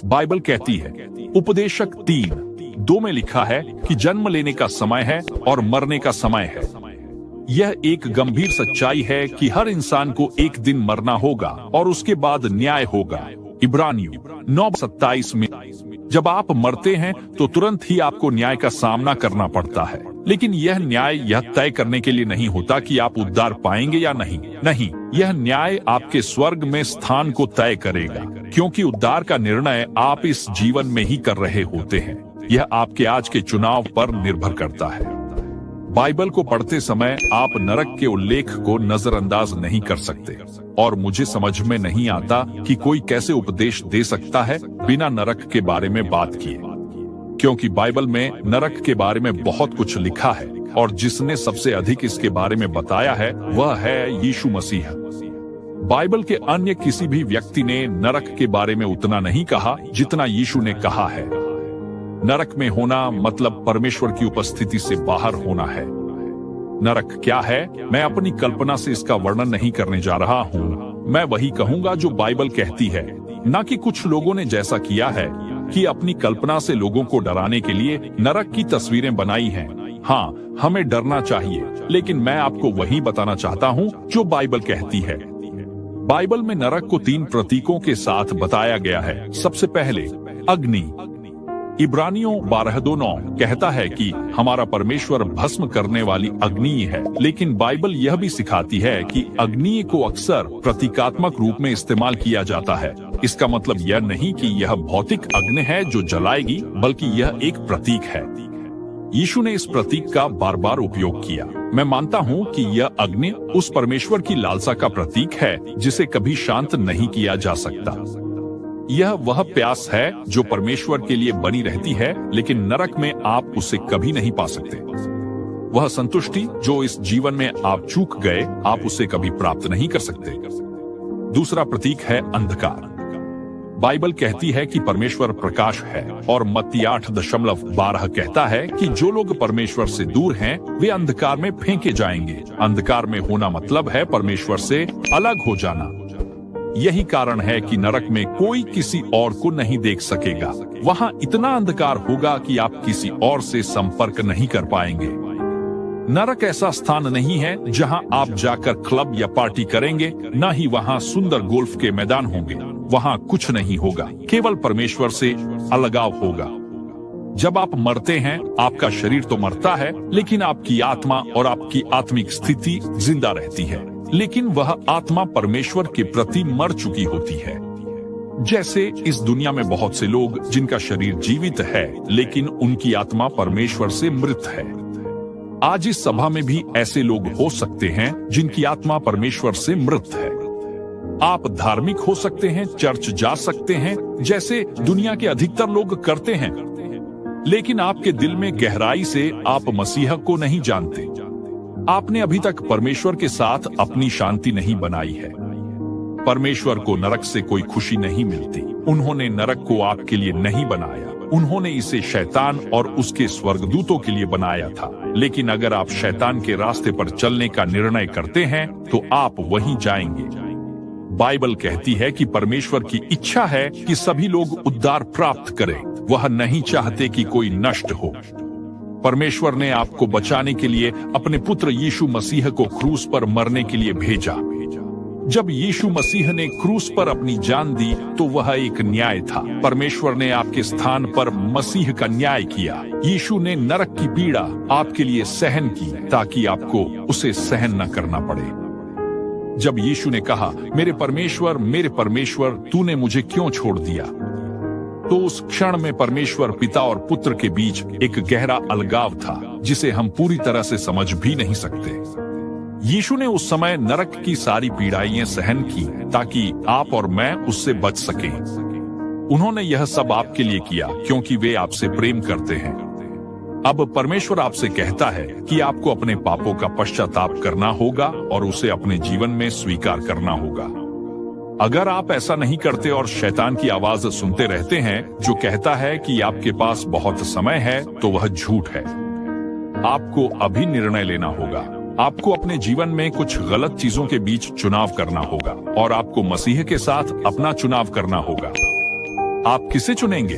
Bible कहती है, उपदेशक 3:2 में लिखा है कि जन्म लेने का समय है और मरने का समय है। यह एक गंभीर सच्चाई है कि हर इंसान को एक दिन मरना होगा और उसके बाद न्याय होगा। इब्रानियों 9:27 में, जब आप मरते हैं तो तुरंत ही आपको न्याय का सामना करना पड़ता है, लेकिन यह न्याय यह तय करने के लिए नहीं होता कि आप उद्धार पाएंगे या नहीं, यह न्याय आपके स्वर्ग में स्थान को तय करेगा, क्योंकि उद्धार का निर्णय आप इस जीवन में ही कर रहे होते हैं। यह आपके आज के चुनाव पर निर्भर करता है। बाइबल को पढ़ते समय आप नरक के उल्लेख को नजरअंदाज नहीं कर सकते, और मुझे समझ में नहीं आता कि कोई कैसे उपदेश दे सकता है बिना नरक के बारे में बात किए, क्योंकि बाइबल में नरक के बारे में बहुत कुछ लिखा है और जिसने सबसे अधिक इसके बारे में बताया है वह है यीशु मसीह। बाइबल के अन्य किसी भी व्यक्ति ने नरक के बारे में उतना नहीं कहा जितना यीशु ने कहा है। नरक में होना मतलब परमेश्वर की उपस्थिति से बाहर होना है। नरक क्या है, मैं अपनी कल्पना से इसका वर्णन नहीं करने जा रहा हूँ। मैं वही कहूंगा जो बाइबल कहती है, न कि कुछ लोगों ने जैसा किया है कि अपनी कल्पना से लोगों को डराने के लिए नरक की तस्वीरें बनाई हैं। हाँ, हमें डरना चाहिए, लेकिन मैं आपको वही बताना चाहता हूँ जो बाइबल कहती है। बाइबल में नरक को 3 प्रतीकों के साथ बताया गया है। सबसे पहले अग्नि। इब्रानियों 12:9 कहता है कि हमारा परमेश्वर भस्म करने वाली अग्नि है, लेकिन बाइबल यह भी सिखाती है कि अग्नि को अक्सर प्रतीकात्मक रूप में इस्तेमाल किया जाता है। इसका मतलब यह नहीं कि यह भौतिक अग्नि है जो जलाएगी, बल्कि यह एक प्रतीक है। यीशु ने इस प्रतीक का बार बार उपयोग किया। मैं मानता हूँ कि यह अग्नि उस परमेश्वर की लालसा का प्रतीक है जिसे कभी शांत नहीं किया जा सकता। यह वह प्यास है जो परमेश्वर के लिए बनी रहती है, लेकिन नरक में आप उसे कभी नहीं पा सकते। वह संतुष्टि जो इस जीवन में आप चूक गए, आप उसे कभी प्राप्त नहीं कर सकते। दूसरा प्रतीक है अंधकार। बाइबल कहती है कि परमेश्वर प्रकाश है, और मत्ती 8:12 कहता है कि जो लोग परमेश्वर से दूर हैं, वे अंधकार में फेंके जाएंगे। अंधकार में होना मतलब है परमेश्वर से अलग हो जाना। यही कारण है कि नरक में कोई किसी और को नहीं देख सकेगा। वहाँ इतना अंधकार होगा कि आप किसी और से संपर्क नहीं कर पाएंगे। नरक ऐसा स्थान नहीं है जहाँ आप जाकर क्लब या पार्टी करेंगे, न ही वहाँ सुंदर गोल्फ के मैदान होंगे। वहाँ कुछ नहीं होगा, केवल परमेश्वर से अलगाव होगा। जब आप मरते हैं, आपका शरीर तो मरता है, लेकिन आपकी आत्मा और आपकी आत्मिक स्थिति जिंदा रहती है। लेकिन वह आत्मा परमेश्वर के प्रति मर चुकी होती है। जैसे इस दुनिया में बहुत से लोग जिनका शरीर जीवित है, लेकिन उनकी आत्मा परमेश्वर से मृत है। आज इस सभा में भी ऐसे लोग हो सकते हैं जिनकी आत्मा परमेश्वर से मृत है। आप धार्मिक हो सकते हैं, चर्च जा सकते हैं, जैसे दुनिया के अधिकतर लोग करते हैं, लेकिन आपके दिल में गहराई से आप मसीह को नहीं जानते। आपने अभी तक परमेश्वर के साथ अपनी शांति नहीं बनाई है। परमेश्वर को नरक से कोई खुशी नहीं मिलती। उन्होंने नरक को आपके लिए नहीं बनाया, उन्होंने इसे शैतान और उसके स्वर्गदूतों के लिए बनाया था। लेकिन अगर आप शैतान के रास्ते पर चलने का निर्णय करते हैं तो आप वहीं जाएंगे। बाइबल कहती है कि परमेश्वर की इच्छा है कि सभी लोग उद्धार प्राप्त करें। वह नहीं चाहते कि कोई नष्ट हो। परमेश्वर ने आपको बचाने के लिए अपने पुत्र यीशु मसीह को क्रूस पर मरने के लिए भेजा। जब यीशु मसीह ने क्रूस पर अपनी जान दी तो वह एक न्याय था। परमेश्वर ने आपके स्थान पर मसीह का न्याय किया। यीशु ने नरक की पीड़ा आपके लिए सहन की ताकि आपको उसे सहन न करना पड़े। जब यीशु ने कहा, मेरे परमेश्वर, तूने मुझे क्यों छोड़ दिया, तो उस क्षण में परमेश्वर पिता और पुत्र के बीच एक गहरा अलगाव था जिसे हम पूरी तरह से समझ भी नहीं सकते। यीशु ने उस समय नरक की सारी पीड़ाएं सहन की ताकि आप और मैं उससे बच सकें। उन्होंने यह सब आपके लिए किया क्योंकि वे आपसे प्रेम करते हैं। अब परमेश्वर आपसे कहता है कि आपको अपने पापों का पश्चाताप करना होगा और उसे अपने जीवन में स्वीकार करना होगा। अगर आप ऐसा नहीं करते और शैतान की आवाज सुनते रहते हैं जो कहता है कि आपके पास बहुत समय है, तो वह झूठ है। आपको अभी निर्णय लेना होगा। आपको अपने जीवन में कुछ गलत चीजों के बीच चुनाव करना होगा और आपको मसीह के साथ अपना चुनाव करना होगा। आप किसे चुनेंगे?